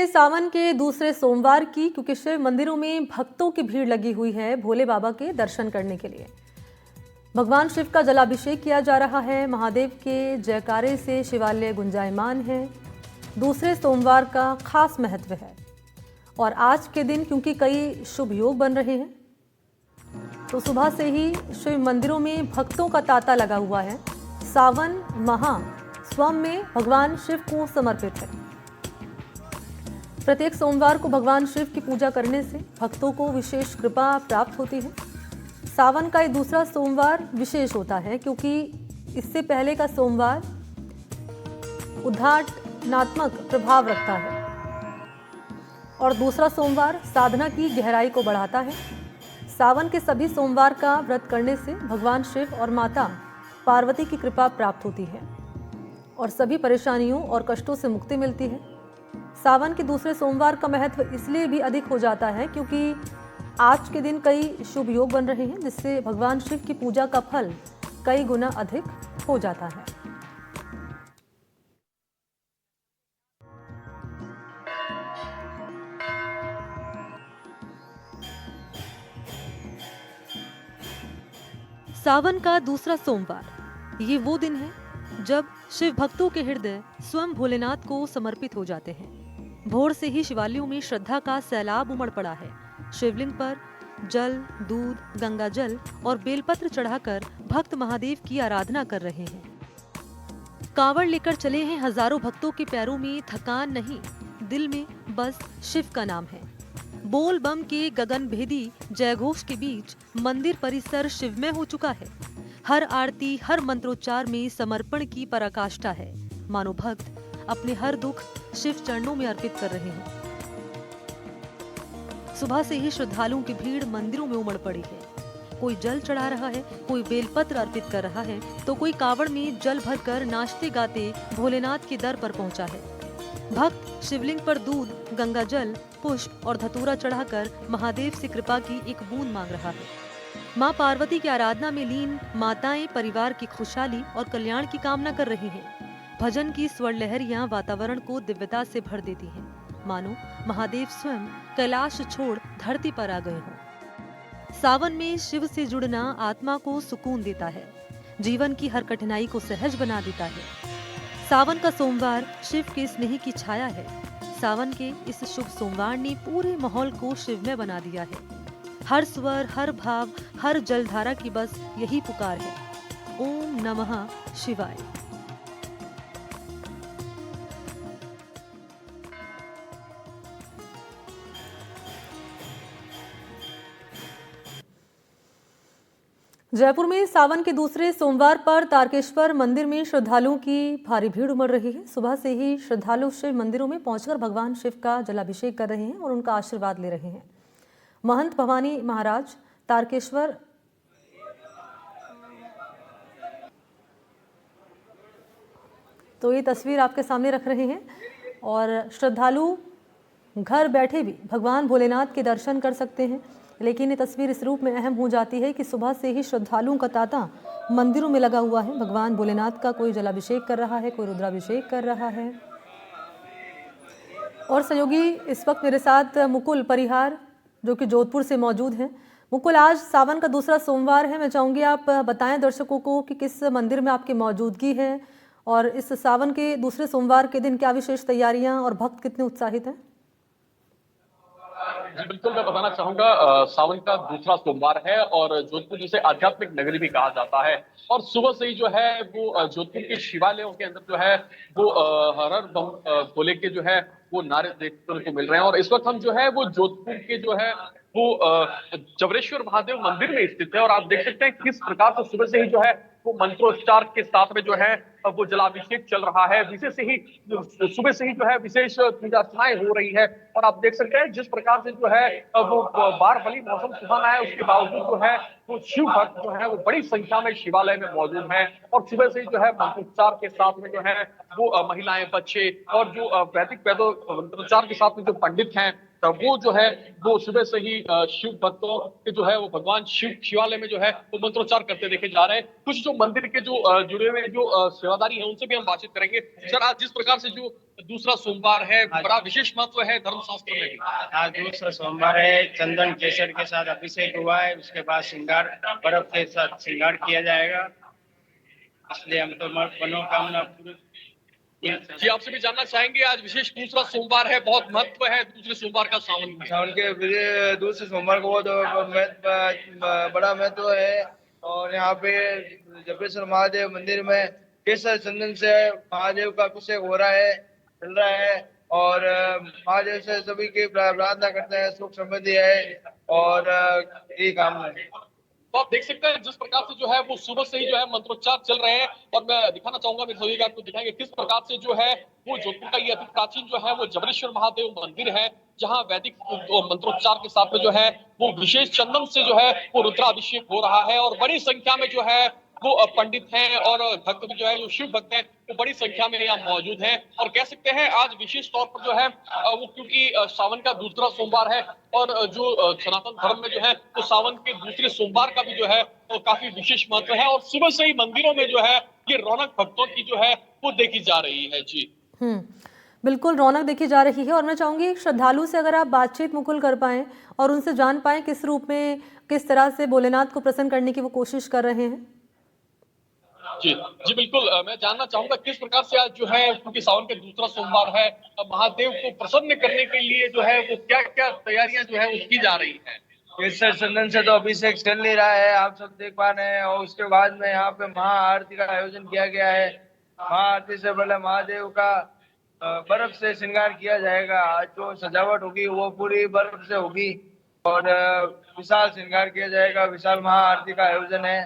है सावन के दूसरे सोमवार की, क्योंकि शिव मंदिरों में भक्तों की भीड़ लगी हुई है भोले बाबा के दर्शन करने के लिए। भगवान शिव का जलाभिषेक किया जा रहा है। महादेव के जयकारे से शिवालय गुंजायमान है। दूसरे सोमवार का खास महत्व है और आज के दिन क्योंकि कई शुभ योग बन रहे हैं, तो सुबह से ही शिव मंदिरों में भक्तों का तांता लगा हुआ है। सावन माह स्वयं में भगवान शिव को समर्पित है। प्रत्येक सोमवार को भगवान शिव की पूजा करने से भक्तों को विशेष कृपा प्राप्त होती है। सावन का ये दूसरा सोमवार विशेष होता है क्योंकि इससे पहले का सोमवार उद्घाटनात्मक प्रभाव रखता है और दूसरा सोमवार साधना की गहराई को बढ़ाता है। सावन के सभी सोमवार का व्रत करने से भगवान शिव और माता पार्वती की कृपा प्राप्त होती है और सभी परेशानियों और कष्टों से मुक्ति मिलती है। सावन के दूसरे सोमवार का महत्व इसलिए भी अधिक हो जाता है क्योंकि आज के दिन कई शुभ योग बन रहे हैं, जिससे भगवान शिव की पूजा का फल कई गुना अधिक हो जाता है। सावन का दूसरा सोमवार ये वो दिन है जब शिव भक्तों के हृदय स्वयं भोलेनाथ को समर्पित हो जाते हैं। भोर से ही शिवालयों में श्रद्धा का सैलाब उमड़ पड़ा है। शिवलिंग पर जल, दूध, गंगा जल और बेलपत्र चढ़ाकर भक्त महादेव की आराधना कर रहे हैं। कांवड़ लेकर चले हैं हजारों भक्तों के पैरों में थकान नहीं, दिल में बस शिव का नाम है। बोल बम के गगन भेदी जयघोष के बीच मंदिर परिसर शिवमय हो चुका है। हर आरती, हर मंत्रोच्चार में समर्पण की पराकाष्ठा है। मानो भक्त अपने हर दुख शिव चरणों में अर्पित कर रहे हैं। सुबह से ही श्रद्धालुओं की भीड़ मंदिरों में उमड़ पड़ी है। कोई जल चढ़ा रहा है, कोई बेलपत्र अर्पित कर रहा है, तो कोई कांवड़ में जल भरकर नाचते गाते भोलेनाथ के दर पर पहुंचा है। भक्त शिवलिंग पर दूध, गंगा जल, पुष्प और धतूरा चढ़ाकर महादेव से कृपा की एक बूंद मांग रहा है। मां पार्वती की आराधना में लीन माताएं परिवार की खुशहाली और कल्याण की कामना कर रही हैं। भजन की स्वर लहरियां वातावरण को दिव्यता से भर देती हैं, मानो महादेव स्वयं कैलाश छोड़ धरती पर आ गए हों। सावन में शिव से जुड़ना आत्मा को सुकून देता है, जीवन की हर कठिनाई को सहज बना देता है। सावन का सोमवार शिव के स्नेह की छाया है। सावन के इस शुभ सोमवार ने पूरे माहौल को शिवमय बना दिया है। हर स्वर, हर भाव, हर जलधारा की बस यही पुकार है, ओम नमः शिवाय। जयपुर में सावन के दूसरे सोमवार पर तारकेश्वर मंदिर में श्रद्धालुओं की भारी भीड़ उमड़ रही है। सुबह से ही श्रद्धालु शिव मंदिरों में पहुंचकर भगवान शिव का जलाभिषेक कर रहे हैं और उनका आशीर्वाद ले रहे हैं। महंत भवानी महाराज तारकेश्वर तो ये तस्वीर आपके सामने रख रहे हैं और श्रद्धालु घर बैठे भी भगवान भोलेनाथ के दर्शन कर सकते हैं। लेकिन ये तस्वीर इस रूप में अहम हो जाती है कि सुबह से ही श्रद्धालुओं का तांता मंदिरों में लगा हुआ है। भगवान भोलेनाथ का कोई जलाभिषेक कर रहा है, कोई रुद्राभिषेक कर रहा है। और सहयोगी इस वक्त मेरे साथ मुकुल परिहार जो कि जोधपुर से मौजूद हैं। मुकुल, आज सावन का दूसरा सोमवार है, मैं चाहूँगी आप बताएं दर्शकों को कि किस मंदिर में आपकी मौजूदगी है और इस सावन के दूसरे सोमवार के दिन क्या विशेष तैयारियां और भक्त कितने उत्साहित हैं? जी बिल्कुल, मैं बताना चाहूंगा सावन का दूसरा सोमवार है और जोधपुर जिसे आध्यात्मिक नगरी भी कहा जाता है और सुबह से ही जो है वो जोधपुर के शिवालयों के अंदर जो है वो हर हर बम भोले के जो है वो नारे देखने को मिल रहे हैं। और इस वक्त हम जो है वो जोधपुर के जो है वो जबरेश्वर महादेव मंदिर में स्थित है और आप देख सकते हैं किस प्रकार से सुबह से ही जो है वो मंत्रोच्चार के साथ में जो है वो जलाभिषेक चल रहा है। विशेष ही सुबह से ही जो है विशेष पूजा अर्चनाएं हो रही है और आप देख सकते हैं जिस प्रकार से जो है वो बार भली मौसम सुहाना है, उसके बावजूद जो है वो शिव भक्त जो है वो बड़ी संख्या में शिवालय में मौजूद हैं और सुबह से ही जो है मंत्रोच्चार के साथ में जो है वो महिलाएं, बच्चे और जो वैदिक मंत्रोच्चार के साथ में जो पंडित हैं वो जो है वो सुबह से ही शिव भक्तों के जो है वो भगवान शिवालय में जो है वो मंत्रोच्चार करते देखे जा रहे हैं। कुछ जो मंदिर के जो जुड़े हुए जो सेवादारी हैं उनसे भी हम बातचीत करेंगे। सर, आज जिस प्रकार से जो दूसरा सोमवार है, बड़ा विशेष महत्व है धर्मशास्त्र में भी। आज दूसरा सोमवार है, चंदन केसर के साथ अभिषेक हुआ है, उसके बाद श्रृंगार बर्फ के साथ श्रृंगार किया जाएगा, इसलिए हम तो मनोकामना पूरी। जी, आपसे भी जानना चाहेंगे, आज विशेष दूसरा सोमवार है, बहुत महत्व है दूसरे सोमवार का सावन में। सावन के दूसरे सोमवार को बहुत बड़ा महत्व है और यहाँ पे जपेश्वर महादेव मंदिर में केसर चंदन से महादेव का अभिषेक हो रहा है, चल रहा है और महादेव से सभी की प्रार्थना करते हैं, सुख समृद्धि है और यही काम है। तो आप देख सकते हैं जिस प्रकार से जो है वो सुबह से ही जो है मंत्रोच्चार चल रहे हैं और मैं दिखाना चाहूंगा, मेरे सभी आपको दिखाएंगे किस प्रकार से जो है वो जोधपुर का ये अति प्राचीन जो है वो जबरेश्वर महादेव मंदिर है, जहां वैदिक मंत्रोच्चार के साथ में जो है वो विशेष चंदन से जो है वो रुद्राभिषेक हो रहा है और बड़ी संख्या में जो है वो पंडित हैं और भक्त भी जो है जो शिव भक्त हैं वो बड़ी संख्या में यहाँ मौजूद हैं और कह सकते हैं आज विशेष तौर पर जो है वो क्योंकि सावन का दूसरा सोमवार है और जो सनातन धर्म में जो है तो सावन के दूसरे सोमवार का भी जो है तो काफी विशेष महत्व है और सुबह से ही मंदिरों में जो है ये रौनक भक्तों की जो है वो देखी जा रही है। जी बिल्कुल रौनक देखी जा रही है और मैं चाहूंगी श्रद्धालु से अगर आप बातचीत मुकुल कर पाएं और उनसे जान पाएं किस रूप में, किस तरह से भोलेनाथ को प्रसन्न करने की वो कोशिश कर रहे हैं। जी जी बिल्कुल, मैं जानना चाहूंगा किस प्रकार से आज जो है क्योंकि सावन के दूसरा सोमवार है, महादेव को प्रसन्न करने के लिए जो है वो क्या क्या तैयारियां जो है वो की जा रही है। केसर चंदन से तो अभिषेक चल नहीं रहा है, आप सब देख पा रहे हैं और उसके बाद में यहाँ पे महाआरती का आयोजन किया गया है। महाआरती से पहले महादेव का बर्फ से श्रृंगार किया जाएगा, जो सजावट होगी वो पूरी बर्फ से होगी और विशाल श्रृंगार किया जाएगा, विशाल महाआरती का आयोजन है।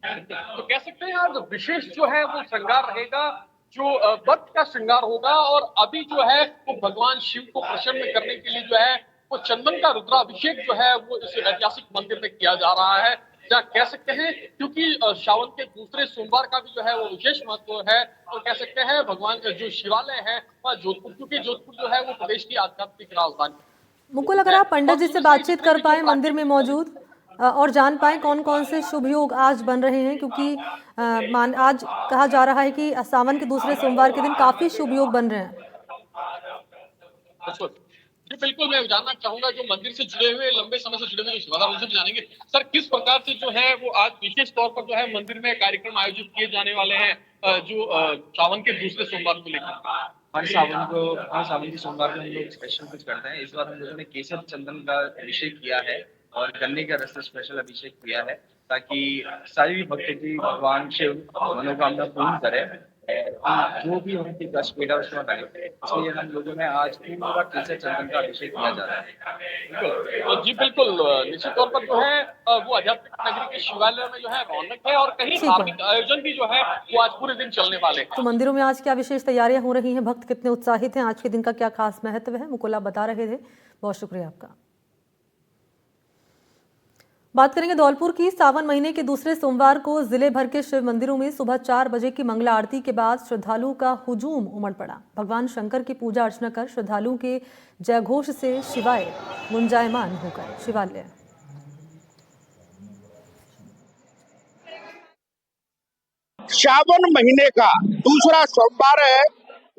तो कह सकते हैं आज विशेष जो है वो श्रृंगार रहेगा, जो बर्फ का श्रृंगार होगा और अभी जो है वो भगवान शिव को प्रसन्न करने के लिए जो है वो चंदन का रुद्राभिषेक जो है वो इस ऐतिहासिक मंदिर में किया जा रहा है, जहाँ कह सकते हैं क्योंकि सावन के दूसरे सोमवार का भी जो है वो विशेष महत्व है तो कह सकते हैं भगवान जो शिवालय है वह जोधपुर, क्योंकि जोधपुर जो है वो प्रदेश की आध्यात्मिक राजधानी। मुकुल, अगर आप पंडित जी से बातचीत कर पाए मंदिर में मौजूद और जान पाए कौन कौन से शुभ योग आज बन रहे हैं, क्योंकि आज कहा जा रहा है कि सावन के दूसरे सोमवार के दिन काफी शुभ योग बन रहे हैं। जी बिल्कुल, मैं जानना चाहूंगा जो मंदिर से जुड़े हुए लंबे समय से जुड़े हुए सेवादार उनसे भी जानेंगे, सर किस प्रकार से जो है वो आज विशेष तौर पर जो है मंदिर में कार्यक्रम आयोजित किए जाने वाले हैं जो सावन के दूसरे सोमवार को लेकर। हर सावन के सोमवार में हम लोग स्पेशल कुछ करते हैं। इस बार हम लोगों ने केसर चंदन का अभिषेक किया है और गन्ने का रस से स्पेशल अभिषेक किया है ताकि सारी भक्तों की भगवान शिव मनोकामना पूर्ण करे, जो भी उनकी कष्ट पीड़ा उसमें लगे, इसलिए हम लोगों ने आज पूरा केसर चंदन का अभिषेक किया जा रहा है। जी बिल्कुल, निश्चित तौर पर जो है वो आध्यात्मिक नगरी के शिवालय में जो है रौनक है और कहीं धार्मिक आयोजन भी जो है वो आज पूरे दिन चलने वाले हैं। तो मंदिरों में आज क्या विशेष तैयारियां हो रही हैं, भक्त कितने उत्साहित हैं, आज के दिन का क्या खास महत्व है, मुकुल आप बता रहे थे, बहुत शुक्रिया आपका। बात करेंगे धौलपुर की। सावन महीने के दूसरे सोमवार को जिले भर के शिव मंदिरों में सुबह 4 बजे की मंगला आरती के बाद श्रद्धालुओं का हुजूम उमड़ पड़ा। भगवान शंकर की पूजा अर्चना कर श्रद्धालुओं के जयघोष से शिवाय गुंजायमान हो गए शिवालय। सावन महीने का दूसरा सोमवार है,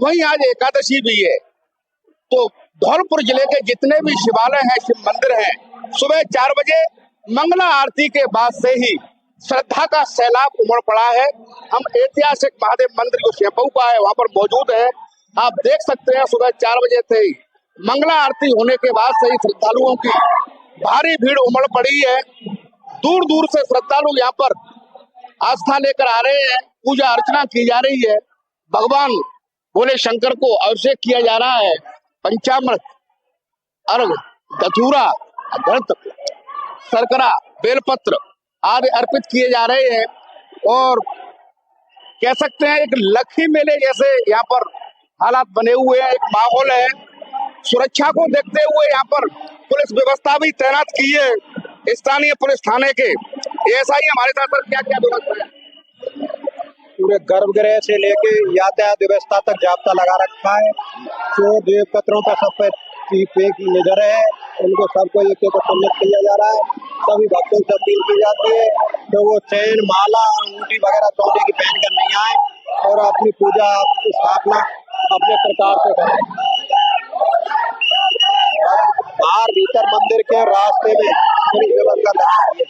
वहीं आज एकादशी भी है, तो धौलपुर जिले के जितने भी शिवालय हैं, शिव मंदिर हैं, सुबह 4 बजे मंगला आरती के बाद से ही श्रद्धा का सैलाब उमड़ पड़ा है। हम ऐतिहासिक महादेव मंदिर जो शेपऊ का है वहां पर मौजूद है। आप देख सकते हैं सुबह 4 बजे से ही मंगला आरती होने के बाद से ही श्रद्धालुओं की भारी भीड़ उमड़ पड़ी है। दूर दूर से श्रद्धालु यहाँ पर आस्था लेकर आ रहे हैं, पूजा अर्चना की जा रही है, भगवान भोले शंकर को अभिषेक किया जा रहा है, पंचामृत, अर्घ, धतूरा, घृत, शर्करा, बेलपत्र आदि अर्पित किए जा रहे हैं और कह सकते हैं एक लक्ष्मी मेले जैसे यहाँ पर हालात बने हुए हैं, एक माहौल है। सुरक्षा को देखते हुए यहाँ पर पुलिस व्यवस्था भी तैनात की है स्थानीय पुलिस थाने के। ऐसा ही हमारे साथ क्या क्या व्यवस्था है? पूरे गर्भगृह से लेके यातायात व्यवस्था तक जाब्ता लगा रखा है। चोर देव पत्रों पर सब पे की पे की नजर है, उनको सबको एक एक सम्मिलित किया जा रहा है। सभी भक्तों से अपील की जाती है कि वो चैन, माला, अंगूठी वगैरह सोने की पहन कर नहीं आए और अपनी पूजा स्थापना अपने प्रकार से करें। बाहर भीतर मंदिर के रास्ते में पूरी व्यवस्था लगाई है।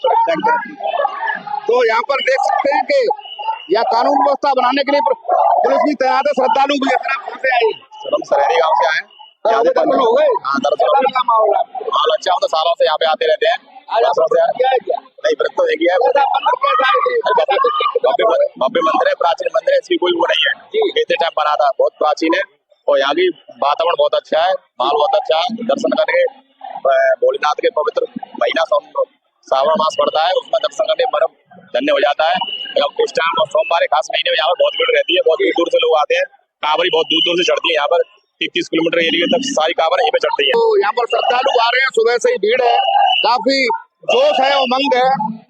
तो यहाँ पर देख सकते हैं कि यह कानून व्यवस्था बनाने के लिए पुलिस भी तैनात है। श्रद्धालु भी अपना पहुंचे आए। हम सरेरी गांव से आए। दर्शन हो गए? हाँ, दर्शन का मामला माल अच्छा, हम तो सालों से यहाँ पे आते रहते हैं। आज आप क्या है क्या? नहीं, व्रत तो देखिए भव्य मंदिर है, प्राचीन मंदिर है, इसकी कोई वो नहीं है। कितने टाइम बना था, बहुत प्राचीन है और यहाँ की वातावरण बहुत अच्छा है, माल बहुत अच्छा है। दर्शन करके भोलेनाथ के पवित्र महीना सावन मास पड़ता है, उसमें दर्शन करने मन धन्य हो जाता है। इस टाइम सोमवार खास महीने में यहाँ पर बहुत भीड़ रहती है, बहुत दूर दूर से लोग आते हैं। कांवरी बहुत दूर दूर से चढ़ती है यहाँ पर, 30 किलोमीटर एरिया तक सारी कांवर यहीं पे चढ़ती है। तो यहाँ पर श्रद्धालु आ रहे हैं, सुबह से ही भीड़ है, काफी जोश है, उमंग है।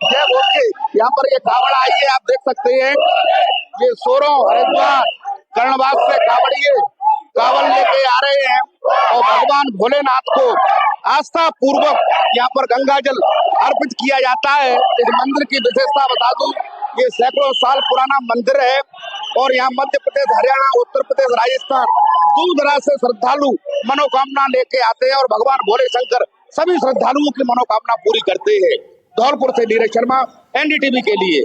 जय बोल के यहाँ पर ये कावड़ आई है, आप देख सकते हैं। ये सोरों, हरिद्वार, कर्णवास से कावड़िए कावड़ लेके आ रहे हैं और भगवान भोलेनाथ को आस्था पूर्वक यहाँ पर गंगा जल अर्पित किया जाता है। इस मंदिर की विशेषता बता दूं, ये सैकड़ों साल पुराना मंदिर है और यहाँ मध्य प्रदेश, हरियाणा, उत्तर प्रदेश, राजस्थान दूर दराज से श्रद्धालु मनोकामना लेके आते हैं और भगवान भोले शंकर सभी श्रद्धालुओं की मनोकामना पूरी करते हैं। धौलपुर से नीरज शर्मा, NDTV के लिए।